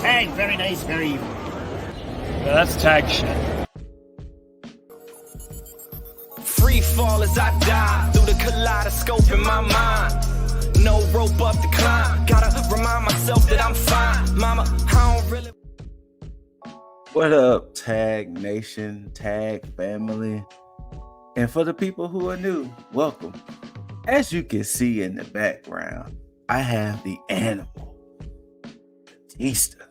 T.A.G, very nice, very evil. Yeah, that's T.A.G shit. Free fall as I die through the kaleidoscope in my mind. No rope up to climb. Gotta remind myself that I'm fine. Mama, I don't really. What up, T.A.G Nation, T.A.G family? And for the people who are new, welcome. As you can see in the background, I have the animal, Batista,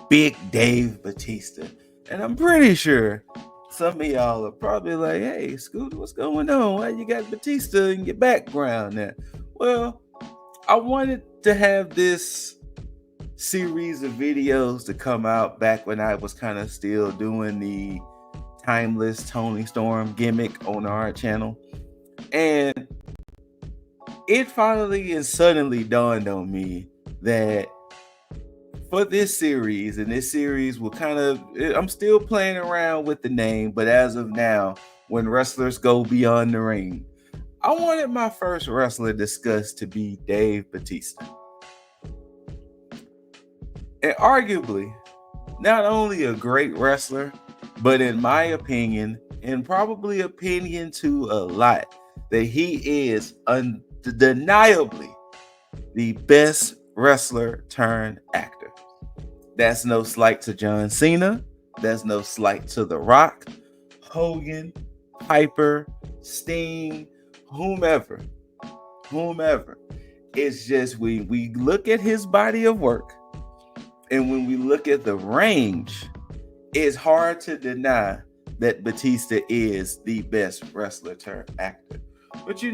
Big Dave Batista. And I'm pretty sure some of y'all are probably like, hey, Scooter, what's going on? Why you got Batista in your background there? Well, I wanted to have this series of videos to come out back when I was kind of still doing the timeless Tony Storm gimmick on our channel. And it finally and suddenly dawned on me that for this series, and this series will kind of, I'm still playing around with the name, but as of now, when wrestlers go beyond the ring, I wanted my first wrestler discussed to be Dave Batista. And arguably, not only a great wrestler, but in my opinion, and probably opinion to a lot, that he is undeniably the best wrestler turned actor. That's no slight to John Cena. That's no slight to The Rock, Hogan, Piper, Sting, whomever. It's just we look at his body of work, and when we look at the range, it's hard to deny that Batista is the best wrestler turned actor. But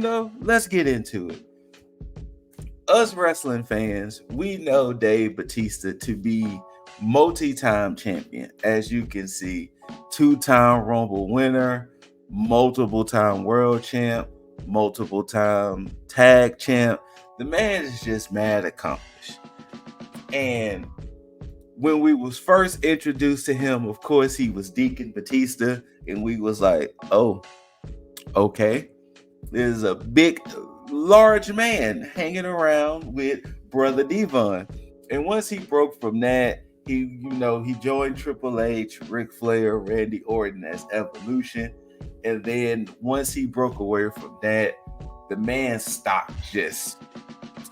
let's get into it. Us wrestling fans, we know Dave Batista to be multi-time champion. As you can see, 2-time Rumble winner, multiple-time world champ, multiple-time tag champ. The man is just mad accomplished. And when we was first introduced to him, of course, he was Deacon Batista, and we was like, oh, okay. There's a big, large man hanging around with Brother Devon. And once he broke from that, he joined Triple H, Ric Flair, Randy Orton as Evolution. And then once he broke away from that, the man's stock just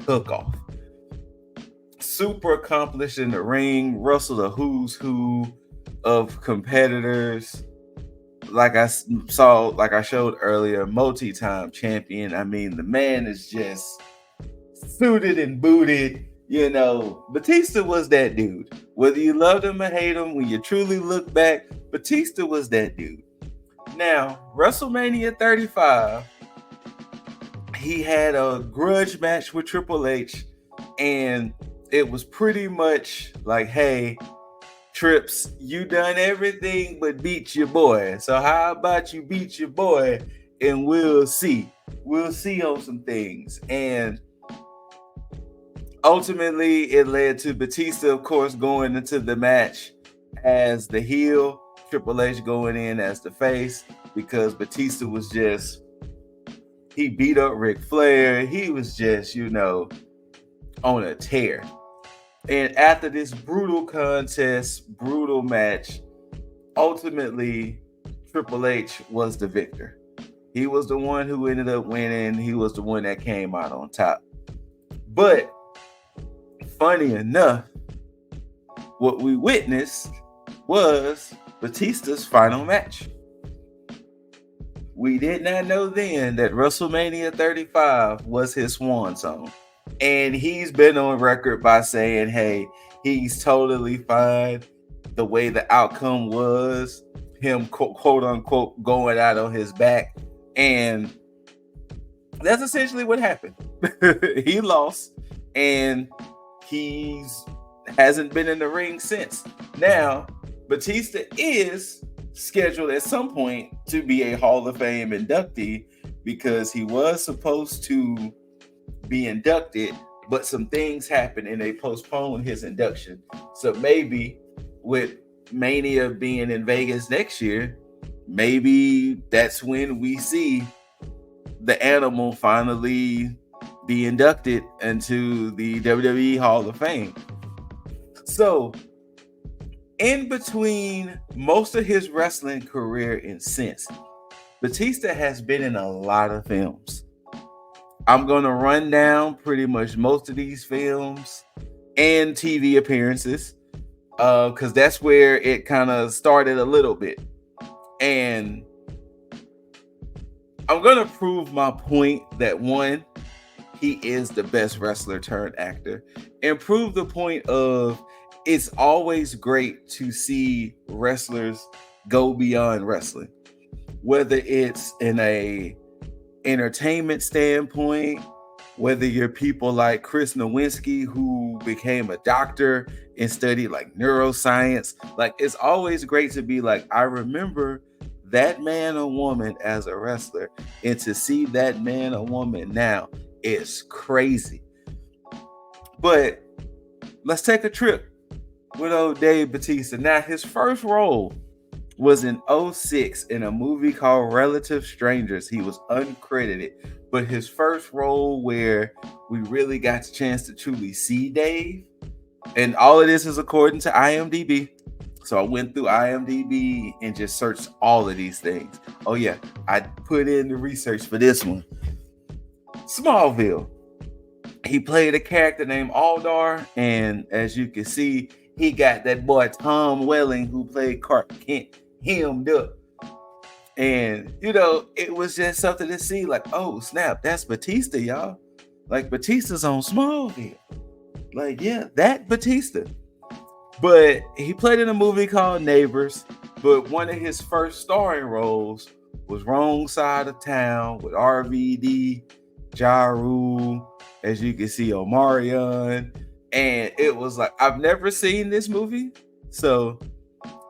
took off. Super accomplished in the ring, wrestled a who's who of competitors. Like I showed earlier, multi-time champion. I mean, the man is just suited and booted. Batista was that dude. Whether you loved him or hate him, when you truly look back, Batista was that dude. Now, WrestleMania 35, he had a grudge match with Triple H, and it was pretty much like, hey, Trips, you done everything but beat your boy. So how about you beat your boy and we'll see. We'll see on some things. And ultimately, it led to Batista, of course, going into the match as the heel, Triple H going in as the face, because Batista was just, he beat up Ric Flair. He was just, on a tear. And after this brutal contest, brutal match, ultimately, Triple H was the victor. He was the one who ended up winning. He was the one that came out on top. But funny enough, what we witnessed was Batista's final match. We did not know then that WrestleMania 35 was his swan song. And he's been on record by saying, hey, he's totally fine the way the outcome was, him quote unquote going out on his back. And that's essentially what happened. He lost, and hasn't been in the ring since. Now, Batista is scheduled at some point to be a Hall of Fame inductee, because he was supposed to be inducted, but some things happened and they postponed his induction. So maybe with Mania being in Vegas next year, maybe that's when we see the animal finally be inducted into the WWE Hall of Fame. So In between most of his wrestling career and since, Batista has been in a lot of films. I'm going to run down pretty much most of these films and TV appearances because that's where it kind of started a little bit. And I'm going to prove my point that one, he is the best wrestler turned actor, and prove the point of it's always great to see wrestlers go beyond wrestling, whether it's in a entertainment standpoint, whether you're people like Chris Nowinski who became a doctor and studied like neuroscience. Like, it's always great to be like, I remember that man or woman as a wrestler, and to see that man or woman now is crazy. But let's take a trip with old Dave Batista. Now, his first role was in 2006 in a movie called Relative Strangers. He was uncredited, but his first role where we really got the chance to truly see Dave, and all of this is according to IMDb. So I went through IMDb and just searched all of these things. Oh yeah, I put in the research for this one. Smallville. He played a character named Aldar, and as you can see, he got that boy Tom Welling who played Clark Kent hemmed up. And you know, it was just something to see, like, oh snap, that's Batista, y'all. Like, Batista's on Smallville. Like, yeah, that Batista. But he played in a movie called Neighbors, but one of his first starring roles was Wrong Side of Town with RVD, Ja Rule, as you can see, Omarion. And it was like, I've never seen this movie, so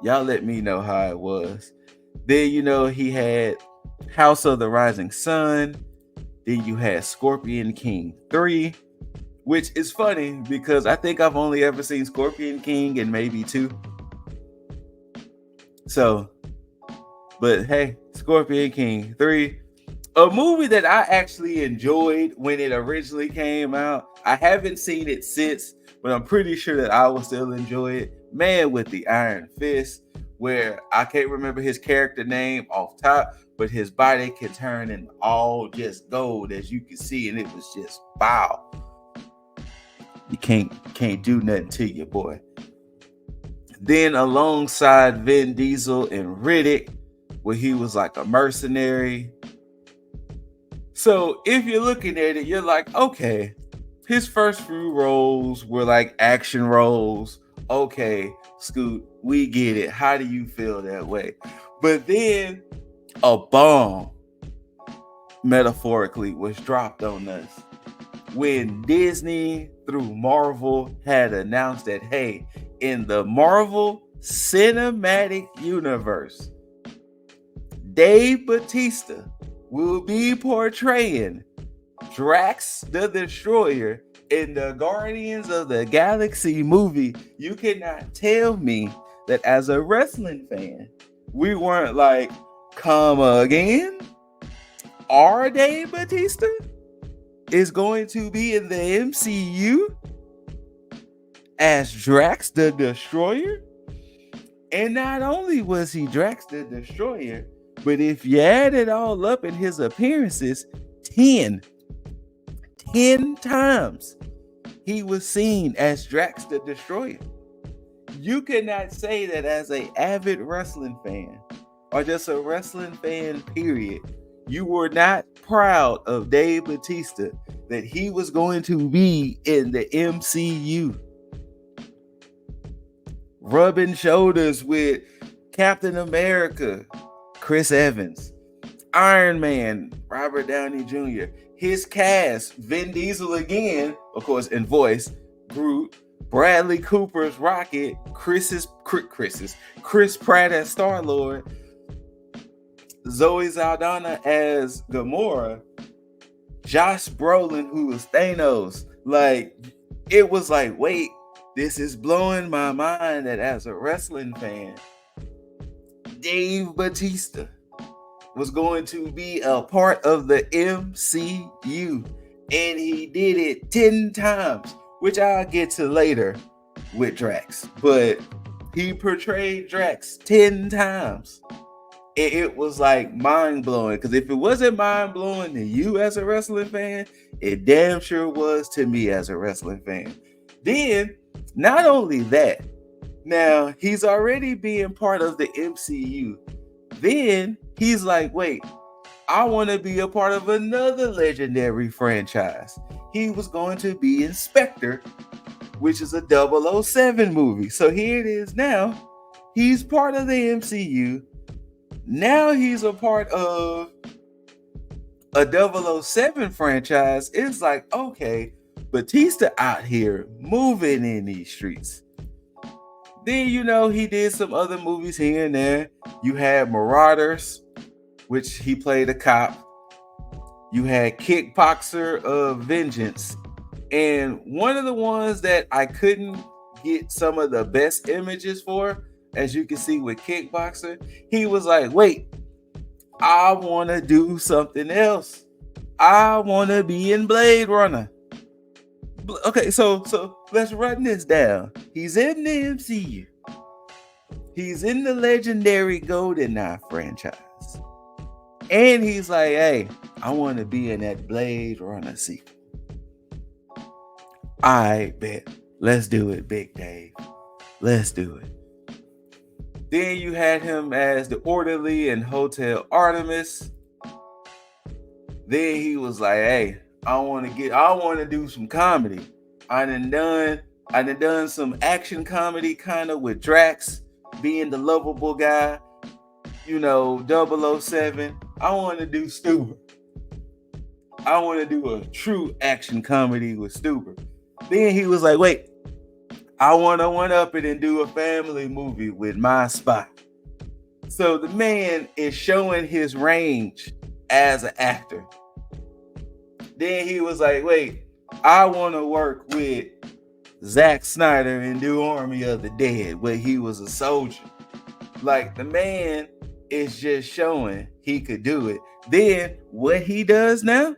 y'all let me know how it was. Then, you know, he had House of the Rising Sun. Then you had Scorpion King 3, which is funny because I think I've only ever seen Scorpion King and maybe 2. So, but hey, Scorpion King 3, a movie that I actually enjoyed when it originally came out. I haven't seen it since, but I'm pretty sure that I will still enjoy it. Man with the Iron Fist, where I can't remember his character name off top, but his body can turn in all just gold, as you can see, and it was just wow. You can't do nothing to you, boy. Then alongside Vin Diesel and Riddick, where he was like a mercenary. So if you're looking at it, you're like, okay, his first few roles were like action roles. Okay, Scoot, we get it. How do you feel that way? But then a bomb, metaphorically, was dropped on us when Disney through Marvel had announced that, hey, in the Marvel Cinematic Universe, Dave Batista will be portraying Drax the Destroyer in the Guardians of the Galaxy movie. You cannot tell me that as a wrestling fan, we weren't like, come again? Our Dave Batista is going to be in the MCU as Drax the Destroyer? And not only was he Drax the Destroyer, but if you add it all up in his appearances, 10 times he was seen as Drax the Destroyer. You cannot say that as an avid wrestling fan, or just a wrestling fan, period, you were not proud of Dave Batista, that he was going to be in the MCU. Rubbing shoulders with Captain America, Chris Evans, Iron Man, Robert Downey Jr., his cast, Vin Diesel again, of course, in voice, Groot, Bradley Cooper's Rocket, Chris Pratt as Star-Lord, Zoe Saldana as Gamora, Josh Brolin, who was Thanos. Like, it was like, wait, this is blowing my mind that as a wrestling fan, Dave Batista was going to be a part of the MCU. And he did it 10 times, which I'll get to later with Drax. But He portrayed Drax 10 times. It was like mind-blowing, because if it wasn't mind-blowing to you as a wrestling fan, it damn sure was to me as a wrestling fan. Then, not only that, now he's already being part of the MCU. Then he's like, wait, I want to be a part of another legendary franchise. He was going to be Inspector, which is a 007 movie. So here it is now. He's part of the MCU. Now he's a part of a 007 franchise. It's like, okay, Batista out here moving in these streets. Then, he did some other movies here and there. You had Marauders, which he played a cop. You had Kickboxer of Vengeance. And one of the ones that I couldn't get some of the best images for, as you can see with Kickboxer, he was like, wait, I want to do something else. I want to be in Blade Runner. Okay, so let's run this down. He's in the MCU. He's in the legendary GoldenEye franchise. And he's like, hey, I want to be in that Blade Runner sequel. I bet. Let's do it, Big Dave. Let's do it. Then you had him as the orderly in Hotel Artemis. Then he was like, hey, I want to do some comedy. I done done some action comedy kind of with Drax being the lovable guy, 007. I want to do Stuber. I want to do a true action comedy with Stuber. Then he was like, wait, I want to one-up it and do a family movie with My Spot. So the man is showing his range as an actor. Then he was like, wait, I want to work with Zack Snyder and do Army of the Dead, where he was a soldier. Like, the man is just showing he could do it. Then what he does now?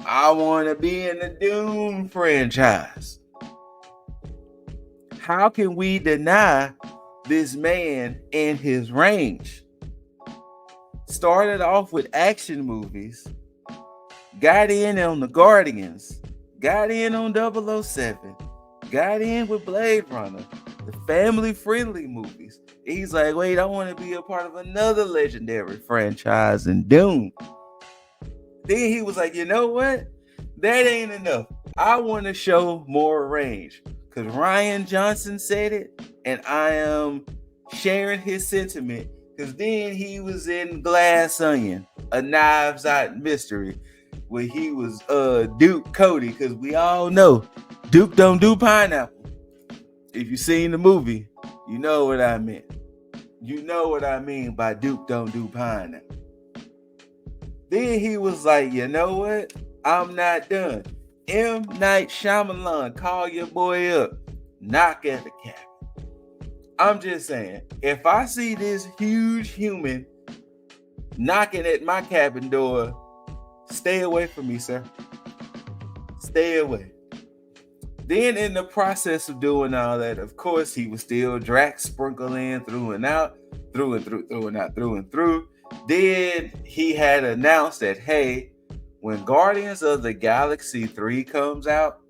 I want to be in the Doom franchise. How can we deny this man and his range? Started off with action movies, got in on the Guardians, got in on 007, got in with Blade Runner, the family-friendly movies. He's like, wait, I want to be a part of another legendary franchise in Doom. Then he was like, you know what? That ain't enough. I want to show more range. Because Ryan Johnson said it, and I am sharing his sentiment. Because then he was in Glass Onion, a Knives Out mystery, where he was Duke Cody. Because we all know Duke don't do pineapple. If you've seen the movie, you know what I meant. You know what I mean by Duke don't do pineapple. Then he was like, you know what? I'm not done. M. Night Shyamalan, call your boy up. Knock at the cabin. I'm just saying, if I see this huge human knocking at my cabin door, stay away from me, sir. Stay away. Then in the process of doing all that, of course, he was still Drax sprinkling through and out, through and through. Then he had announced that, hey, when Guardians of the Galaxy 3 comes out,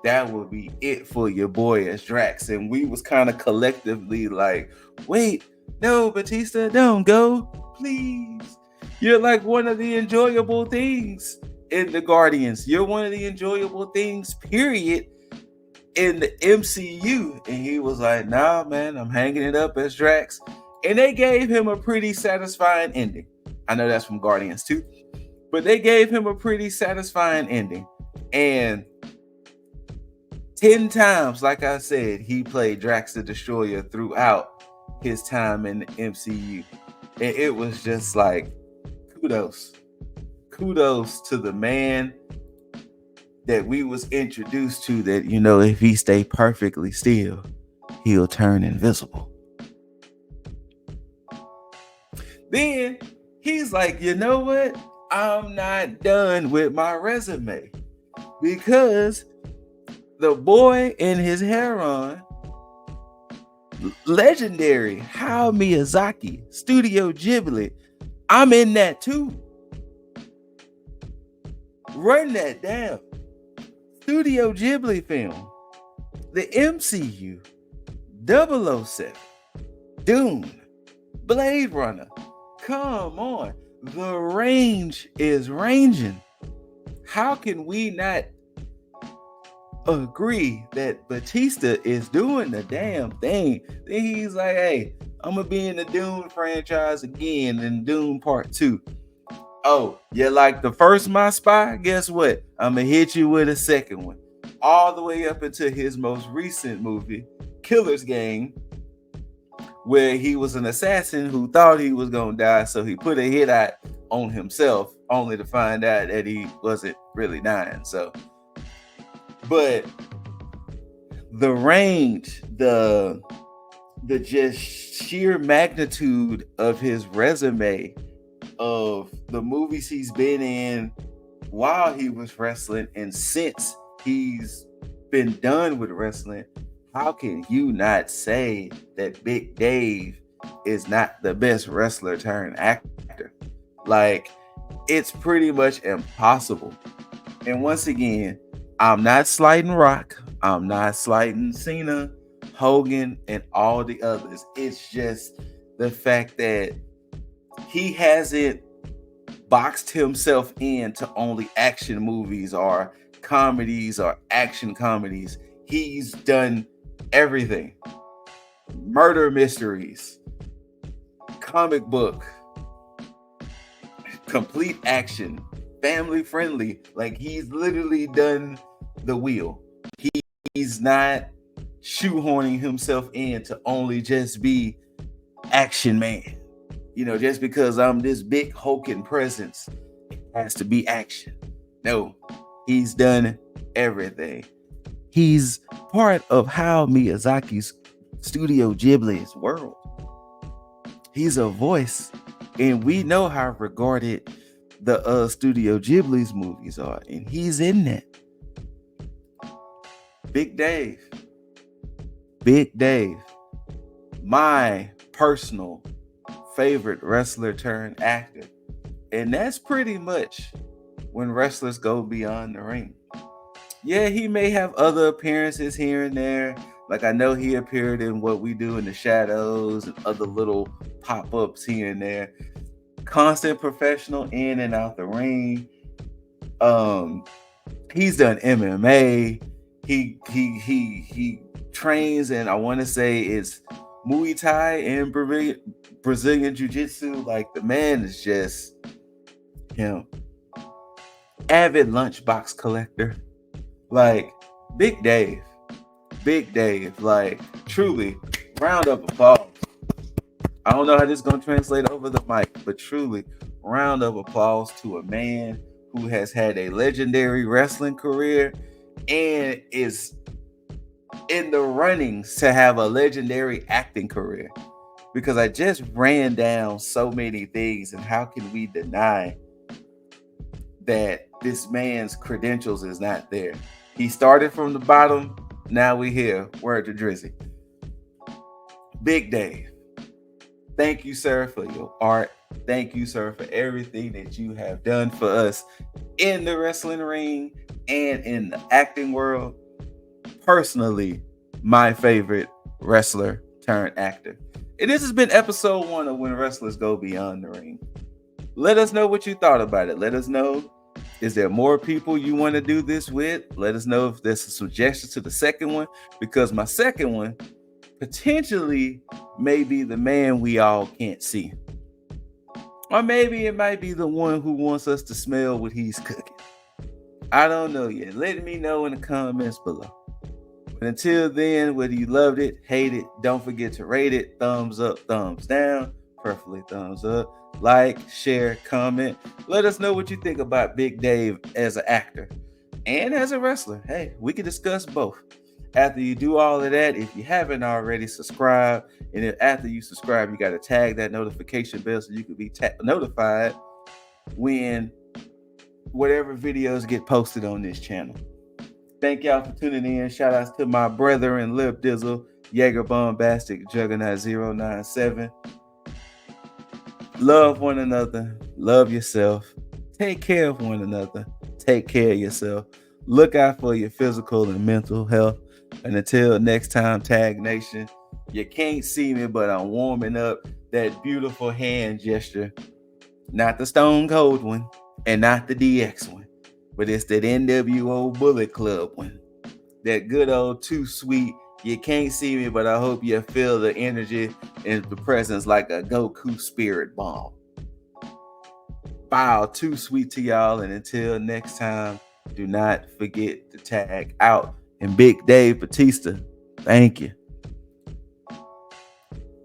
that will be it for your boy as Drax. And we was kind of collectively like, wait, no, Batista, don't go, please. You're like one of the enjoyable things in the Guardians. You're one of the enjoyable things, period, in the MCU. And he was like, nah, man, I'm hanging it up as Drax. And they gave him a pretty satisfying ending. I know that's from Guardians 2. But they gave him a pretty satisfying ending. And 10 times, like I said, he played Drax the Destroyer throughout his time in the MCU. And it was just like, kudos. Kudos to the man that we was introduced to, that, if he stay perfectly still, he'll turn invisible. Then he's like, you know what? I'm not done with my resume, because the boy in his heron Legendary Hayao Miyazaki, Studio Ghibli. I'm in that too. Run that down. Studio Ghibli film, the MCU, 007, Dune, Blade Runner. Come on. The range is ranging. How can we not agree that Batista is doing the damn thing? Then he's like, hey, I'm gonna be in the Dune franchise again in Dune Part 2. Oh, you like the first My Spy? Guess what? I'm gonna hit you with a second one. All the way up into his most recent movie, Killer's Game, where he was an assassin who thought he was gonna die, so he put a hit out on himself, only to find out that he wasn't really dying. So, but the range, the just sheer magnitude of his resume, of the movies he's been in while he was wrestling and since he's been done with wrestling, how can you not say that Big Dave is not the best wrestler turned actor? Like, it's pretty much impossible. And once again, I'm not slighting Rock, I'm not slighting Cena, Hogan, and all the others. It's just the fact that he hasn't boxed himself into only action movies or comedies or action comedies. He's done everything. Murder mysteries, comic book, complete action, family friendly. Like, he's literally done the wheel. He's not shoehorning himself in to only just be action man. You know, just because I'm this big hulking presence, it has to be action. No, he's done everything. He's part of Hayao Miyazaki's Studio Ghibli's world. He's a voice, and we know how regarded the Studio Ghibli's movies are, and he's in that. Big Dave, my personal favorite wrestler turned actor. And that's pretty much when wrestlers go beyond the ring. Yeah, he may have other appearances here and there. Like, I know he appeared in What We Do in the Shadows and other little pop-ups here and there. Constant professional in and out the ring. He's done MMA. He trains, and I want to say it's Muay Thai and Brazilian Jiu-Jitsu. Like, the man is just him. Avid lunchbox collector. Like, Big Dave, like, truly, round of applause. I don't know how this is going to translate over the mic, but truly, round of applause to a man who has had a legendary wrestling career and is in the runnings to have a legendary acting career. Because I just ran down so many things, and how can we deny that this man's credentials is not there? He started from the bottom, now we here. Word to Drizzy. Big Dave, thank you, sir, for your art. Thank you, sir, for everything that you have done for us in the wrestling ring and in the acting world. Personally, my favorite wrestler turned actor. And this has been episode 1 of When Wrestlers Go Beyond the Ring. Let us know what you thought about it. Let us know, is there more people you want to do this with? Let us know if there's a suggestion to the second one, because my second one potentially may be the man we all can't see. Or maybe it might be the one who wants us to smell what he's cooking. I don't know yet. Let me know in the comments below. But until then, whether you loved it, hate it, don't forget to rate it. Thumbs up, thumbs down, preferably thumbs up. Like, share, comment. Let us know what you think about Big Dave as an actor and as a wrestler. Hey, we can discuss both. After you do all of that, if you haven't already, subscribe. And if after you subscribe, you got to tag that notification bell so you can be notified when whatever videos get posted on this channel. Thank y'all for tuning in. Shout outs to my brethren, Lip Dizzle, Jaeger Bombastic, Juggernaut 097. Love one another. Love yourself. Take care of one another. Take care of yourself. Look out for your physical and mental health. And until next time, T.A.G Nation, you can't see me, but I'm warming up that beautiful hand gesture. Not the Stone Cold one and not the DX one, but it's that NWO Bullet Club one. That good old Too Sweet. You can't see me, but I hope you feel the energy and the presence like a Goku spirit bomb. Bow, Too Sweet to y'all. And until next time, do not forget to tag out. And Big Dave Batista, thank you.